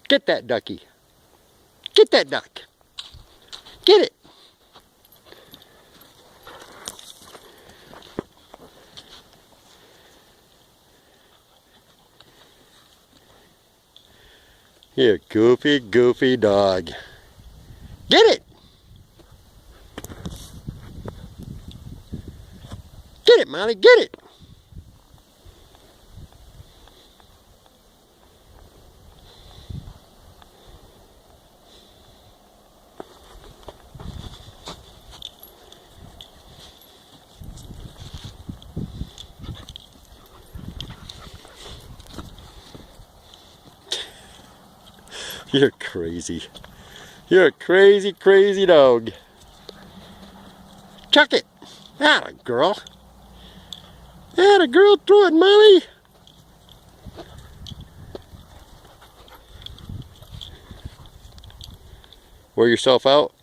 Get that ducky. Get that duck. Get it. You goofy, goofy dog. Get it. Get it, Molly, get it. You're crazy. You're a crazy, crazy dog. Chuck it. Atta girl. Atta girl, throw it, Molly. Wear yourself out.